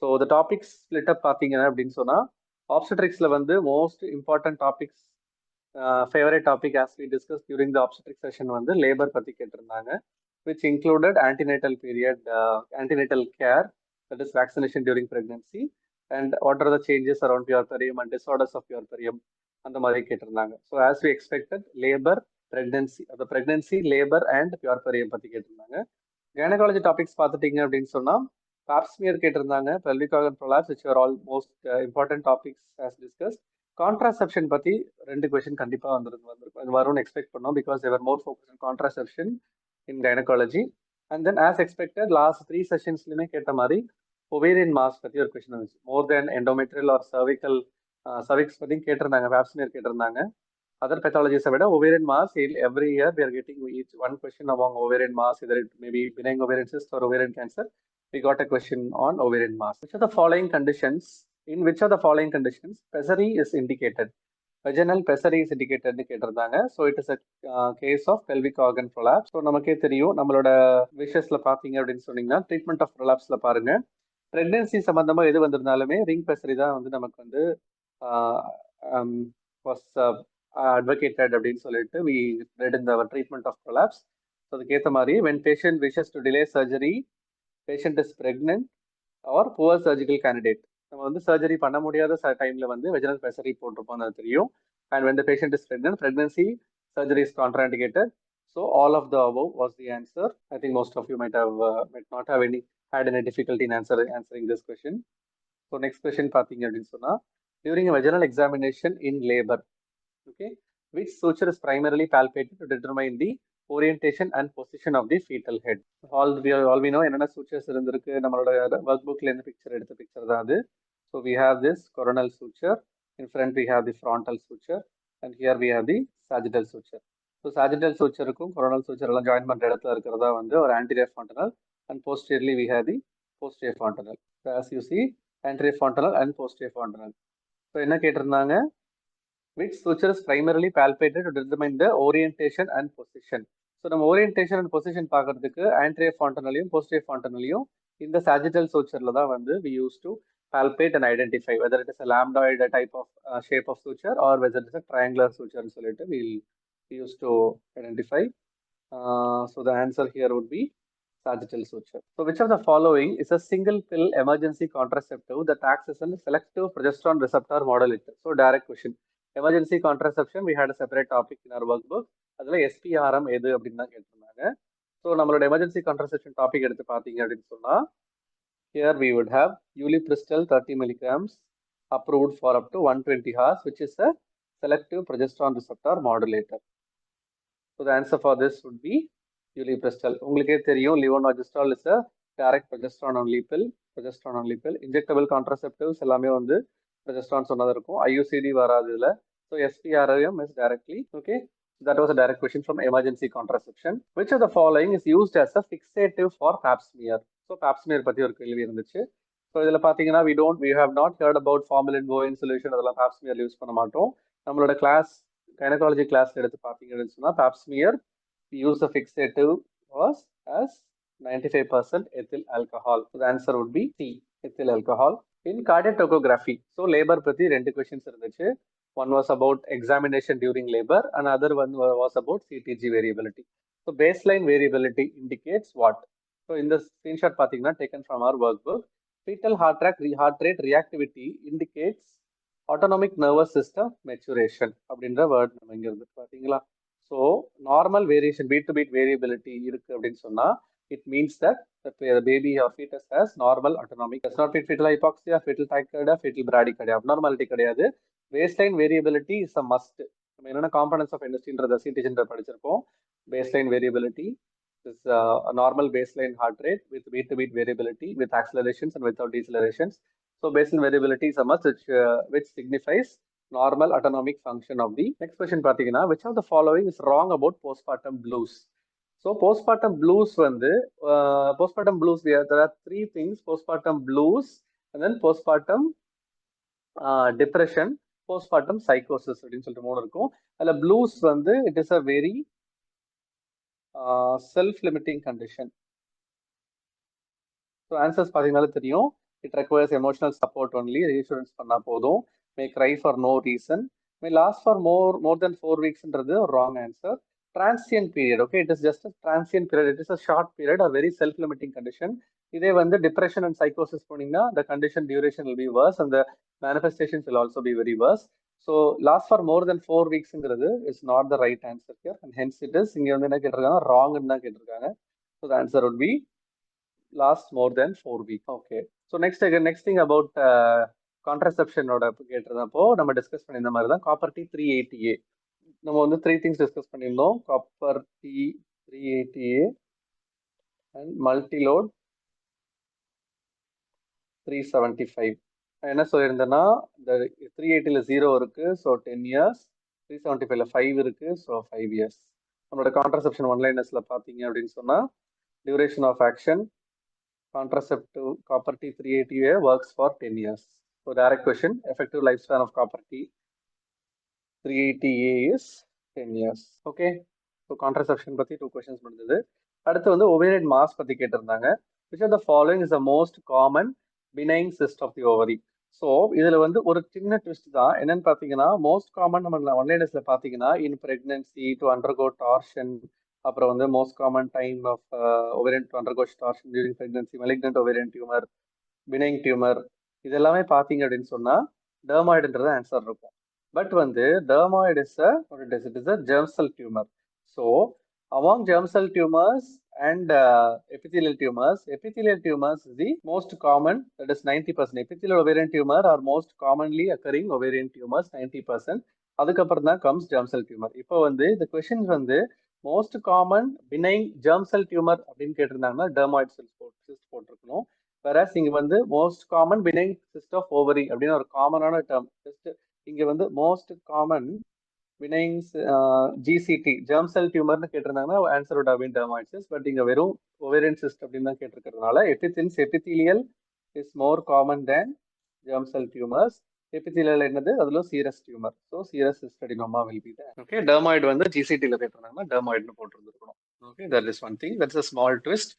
So the topics split up பார்த்தீங்கன்னா அப்படின்னு சொன்னால் ஆப்ஸ்டட்ரிக்ஸில் வந்து most important topics favourite topic as we discuss during the obstetric session வந்து லேபர் பற்றி கேட்டிருந்தாங்க, which included antenatal period, antenatal care, that is vaccination during pregnancy, and what are the changes around puerperium and disorders of puerperium அந்த மாதிரி கேட்டிருந்தாங்க. So as we expected labour, pregnancy, அந்த pregnancy, labour and puerperium பற்றி கேட்டிருந்தாங்க. Gynaecology topics பார்த்துட்டீங்க அப்படின்னு சொன்னால் pap smear கேட்டிருந்தாங்க, pelvic organ prolapse, which are all most important topics as discussed. Contraception பற்றி 2 கொஸ்டின் கண்டிப்பாக வரும்னு எக்ஸ்பெக்ட் பண்ணோம், because they're more focus on contraception in gynecology. And then as expected last 3 sessions லுமே கேட்ட மாதிரி ovarian mass பத்தி ஒரு கொஸ்டின் வந்துச்சு. மோர் தென் endometrial or cervical cervix பத்தி கேட்டிருந்தாங்க, பாப்ஸ்மியர் கேட்டிருந்தாங்க. அதர் பெத்தாலஜிஸை விட ovarian mass every year we are getting each one question among ovarian mass, either it may be benign ovarian cyst or ovarian cancer. We got a question on ovarian mass. Which are the following conditions, in which of the following conditions pessary is indicated? Vaginal pessary is indicated கேட்டிருந்தாங்க. So it is a case of pelvic organ prolapse. So நமக்கே தெரியும், நம்மளோட விஷஸ்ல பார்த்தீங்க அப்படின்னு சொன்னீங்கன்னா treatment of ப்ரொலாப்ஸ்ல பாருங்க, pregnancy சம்பந்தமா எது வந்திருந்தாலுமே ரிங் பெசரி தான் வந்து நமக்கு வந்து அட்வொகேட்டட் அப்படின்னு சொல்லிட்டு we read in our treatment of prolapse. So அதுக்கேற்ற மாதிரி when patient wishes to delay surgery, patient is pregnant or poor surgical candidate, நம்ம வந்து சர்ஜரி பண்ண முடியாத டைம்ல வந்து வெஜினல் பெசரி போட்டிருப்போம், அது தெரியும். And when the patient is pregnant, pregnancy surgery is contraindicated. So all of the above was the answer. I think most of you might not have had any difficulty in answering this question. So next question பார்த்தீங்க அப்படின்னு சொன்னா, during a vaginal examination in labor, okay, which suture is primarily palpated to determine the orientation and position of the fetal head? All we know என்னென்ன sutures இருந்திருக்கு, நம்மளோட work புக்ல இருந்து எடுத்த picture தான் அது. So we have this coronal suture, in front we have the frontal suture, and here we have the sagittal suture. So sagittal sutureக்கும் coronal suture எல்லாம் join பண்ற இடத்துல இருக்கிறதா வந்து ஒரு anterior fontanel, and posteriorly we have the posterior fontanel. So as you see, anterior fontanel and posterior fontanel. So என்ன கேட்டிருந்தாங்க, which suture is primarily palpated to determine the orientation and position. So நம்ம orientation and position பார்க்கறதுக்கு anterior fontanelலையும் posterior fontanelலையும் இந்த sagittal sutureல தான் வந்து we used to palpate and identify whether it is a lambdoid type of shape of suture or whether it is a triangular suture னு சொல்லிட்டு we used to identify. So the answer here would be sagittal suture. So which of the following is a single pill emergency contraceptive that acts as a selective progesterone receptor modulator? So direct question. Emergency contraception, we had a separate topic in our workbook. அதில் SPRM எது அப்படின்னு தான் கேட்டிருந்தாங்க. So நம்மளோட emergency contraception topic எடுத்து பார்த்தீங்க அப்படின்னு சொன்னால், here we would have ulipristal 30 milligrams approved for up to 120 hours, which is a selective progesterone receptor modulator. So the answer for this would be ulipristal. உங்களுக்கே தெரியும், levonorgestrel is a direct progesterone only pill. Injectable contraceptives எல்லாமே வந்து progesterone சொன்னது இருக்கும், IUCD வராது இதுல. So SPRM is directly, okay. That was a direct question from emergency contraception. Which of the following is used as a fixative for pap smear? So pap smear பத்தி ஒரு கேள்வி இருந்துச்சு. ஸோ இதுல பாத்தீங்கன்னா we have not heard about formalin bovine solution, அதெல்லாம் pap smear use பண்ண மாட்டோம். நம்மளோட கிளாஸ் கைனகாலஜி கிளாஸ்ல எடுத்து பாத்தீங்கன்னு சொன்னா pap smear we use the fixative was as 95% ethyl alcohol. So the answer would be C, ethyl alcohol. In cardiac tachography, so labor பத்தி 2 questions இருந்துச்சு. One was about examination during labor, and other one was about CTG variability. So baseline variability indicates what? So in the screenshot பார்த்தீங்கன்னா taken from our workbook, fetal heart rate reactivity indicates autonomic nervous system maturation அப்படின்ற word நம்ம இங்க இருந்து பார்த்தீங்களா. So normal variation, beat to beat variability இருக்கு அப்படின்னு சொன்னா it means that the baby or fetus has normal autonomic, does not mean fetal hypoxia, fetal tachycardia, fetal bradycardia, abnormality கிடையாது. Baseline variability is a must. நம்ம என்னென்ன components of என்எஸ்டின்றத சிடிஜின்ற படிச்சிருக்கோம். Baseline variability is a normal baseline heart rate with beat to beat variability, with accelerations and without decelerations. So baseline variability is a must, which signifies normal autonomic function of the. Next question பார்த்தீங்கன்னா, which of the following is wrong about postpartum blues? So postpartum blues வந்து postpartum blues, there are 3 things: postpartum blues, and then postpartum depression, postpartum psychosis அப்படின்னு சொல்லிட்டு 3 இருக்கும். அதில் blues வந்து it is a very self limiting condition. So answers பார்த்தீங்கன்னாலே தெரியும். It requires emotional support only, reassurance பண்ணா போதும். மே cry for no reason, may last for more than 4 weeksன்றது ஒரு wrong answer. Transient period, okay, it is just a transient period, it is a short period, a very self-limiting condition. இதே வந்து depression and psychosis போனீங்கன்னா the condition duration will be worse and the manifestations will also be very worse. So last for more than 4 weeksங்கிறது is not the right answer here and hence it is இங்க வந்து என்ன கேட்டிருக்காங்க, wrongன்னு தான் கேட்டிருக்காங்க. So the answer would be last more than 4 weeks. Okay, so next thing about கான்ட்ரசெப்ஷனோட கேட்டிருந்தப்போ நம்ம discuss பண்ணியிருந்த மாதிரி தான் காப்பர் டி 380A. நம்ம வந்து 3 things டிஸ்கஸ் பண்ணியிருந்தோம், காப்பர் டி 380A அண்ட் மல்டிலோட் 375. என்ன சொல்லியிருந்தேன்னா இந்த 380ல 0 இருக்கு, ஸோ 10 years, 375ல 5 இருக்கு, ஸோ 5 years. நம்மளோட கான்ட்ரசெப்ஷன் ஒன்லைனர்ஸ்ல பார்த்தீங்க அப்படின்னு சொன்னா duration of action contraceptive copper T 380A works for 10 years. So direct question, effective lifespan of copper T 380A is 10 years. Okay, so contraception பத்தி 2 questions முடிஞ்சது. அடுத்து வந்து ovarian mass பத்தி கேட்டிருந்தாங்க. Which of the following is the most common benign cyst of the ovary? So இதுல வந்து ஒரு சின்ன ட்விஸ்ட் தான். என்னன்னு பார்த்தீங்கன்னா மோஸ்ட் காமன் நம்ம ஒன்லைனர்ஸ்ல பார்த்தீங்கன்னா in pregnancy to undergo torsion, அப்புறம் வந்து most common time of ovarian to undergo torsion during pregnancy, malignant ovarian tumor, benign tumor, இது எல்லாமே பார்த்தீங்க அப்படின்னு சொன்னா டெர்மாய்டுன்றது ஆன்சர் இருக்கும். பட் வந்து dermoid is a germ cell tumor. So among germ cell tumors and epithelial tumors is the most common, that is 90%. Epithelial ovarian tumor are most commonly occurring ovarian tumors, 90%. அதுக்கப்புறம் தான் comes germ cell tumor. இப்போ வந்து இந்த question வந்து most common benign germ cell tumor அப்படின்னு கேட்டிருந்தாங்கன்னா dermoid cyst போட்டிருக்கணும். Whereas இங்க வந்து most common benign cyst of ovary அப்படின்னு ஒரு காமனான டேர்ம். ஜஸ்ட் இங்க வந்து most common benign GCT germ cell tumorனு கேட்டிருந்தாங்கன்னா answer would have been dermoid cyst. But இங்க வெறும் ovarian cyst அப்படின்னு தான் கேட்டிருக்கிறதுனால epithelial is more common than germ cell tumors. epithelial என்னது, அதுல serous tumor, so serous cystadenoma will be there. Okay, dermoid வந்து GCT ல கேட்டிருந்தாங்கன்னா dermoidனு போட்டிருந்திருக்கணும். Okay, that is one thing, that's a small twist.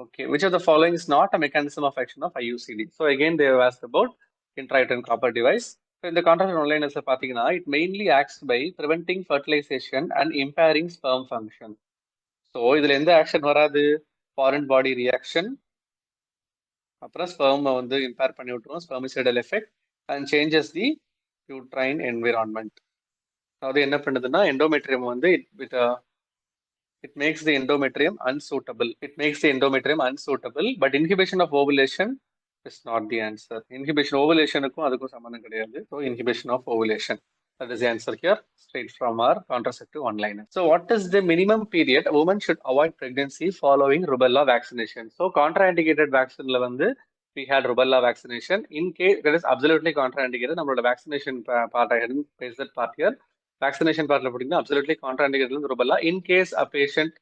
Okay, which of the following is not a mechanism of action of IUCD? So again they have asked about intrauterine copper device. So in the contrast onliners பார்த்தீங்கன்னா it mainly acts by preventing fertilization and impairing sperm function. So இதுல எந்த action வராது, foreign body reaction, அப்புறம் sperm வந்து impair பண்ணி விட்டுரும், spermicidal effect and changes the uterine environment. அதாவது என்ன பண்ணுதுன்னா எண்டோமெட்ரியம் வந்து it makes the endometrium unsuitable. But inhibition of ovulation is not the answer. Inhibition ovulationக்கும் அதுக்கும் சம்பந்தம் கிடையாது. So inhibition of ovulation, that is the answer here, straight from our contraceptive one-liner. So what is the minimum period a woman should avoid pregnancy following rubella vaccination? So contraindicated vaccine வந்து we had rubella vaccination. In case that is absolutely contraindicated, நம்மளோட vaccination part I hadn't placed that part here. Vaccination part பார்த்தீங்கன்னா absolutely contraindicated rubella. In case a patient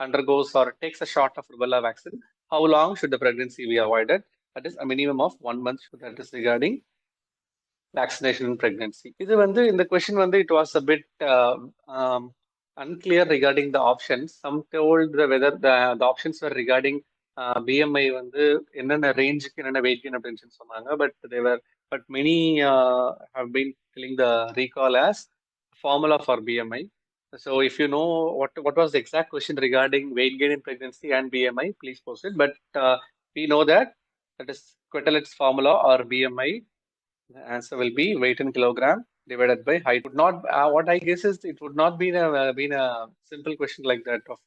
undergoes or takes a shot of rubella vaccine, how long should the pregnancy be avoided? That is a minimum of 1 month. That is regarding vaccination in pregnancy. இது வந்து இந்த question வந்து it was a bit unclear regarding the options. Some told whether the options were regarding BMI வந்து என்னென்ன ரேஞ்சுக்கு என்னென்ன weight gain அப்படின்னு சொன்னாங்க. But many have been telling the recall as formula for BMI. So if you know what was the exact question regarding weight gain in pregnancy and BMI, please post it. But we know that is Quetelet's formula or BMI. The answer will be weight in kilogram divided by height. Would not what I guess is it would not be a simple question like that of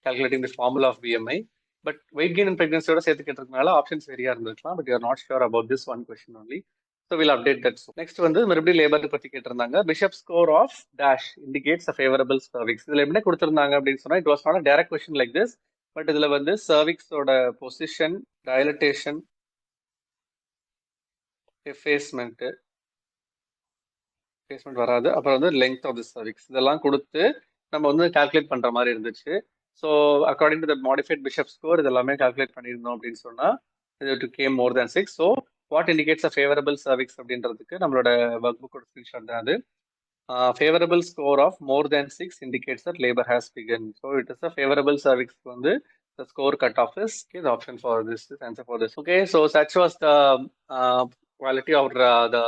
calculating the formula of BMI. But weight gain in pregnancy ஓட சேர்த்து கேட்டிருக்கனால options வெரியா இருந்திருக்கலாம். But you are not sure about this one question only. So we'll update that soon. Next வந்து மறுபடியும் labour பத்தி கேட்டிருந்தாங்க. Bishop score of dash indicates a favorable cervix. இதுல என்ன கொடுத்திருந்தாங்க அப்படின்னு சொன்னா it was not a direct question like this, but இதுல வந்து cervix ஓட position, dilatation, effacement வராது, அப்புறம் வந்து length of the cervix இதெல்லாம் கொடுத்து நம்ம வந்து கால்குலேட் பண்ற மாதிரி இருந்துச்சு. So according to the modified Bishop score இதெல்லாமே கால்குலேட் பண்ணியிருந்தோம் அப்படின்னு சொன்னா இது came more than 6. So what indicates a favourable cervix அப்படின்றதுக்கு நம்மளோட ஒர்க் புக்கோட ஸ்கிரீன்ஷாட் தான் அது. Favourable score of more than 6 indicates that labour has begun. So it is a favourable சர்விக்ஸ்க்கு வந்து the score cutoff is okay, the option for this answer for this. Okay, so such was the quality of the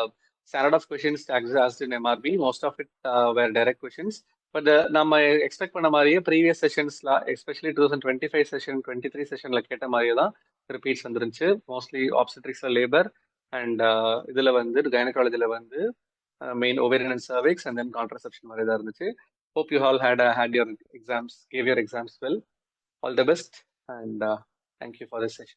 standard of questions asked in MRB. Most of it were direct questions. But நம்ம expect பண்ண மாதிரியே previous செஷன்ஸ்ல especially 2025 session 23 செஷன்ல கேட்ட மாதிரியே தான் repeats வந்துருந்துச்சு. Mostly ஆப்ஸ்டெட்ரிக்ஸ்ல labour and இதுல வந்து கைனகாலஜில வந்து main ovarian and cervix and then contraception மாதிரி தான் இருந்துச்சு. Hope you all had your exams, gave your exams well. All the best, and thank you for this session.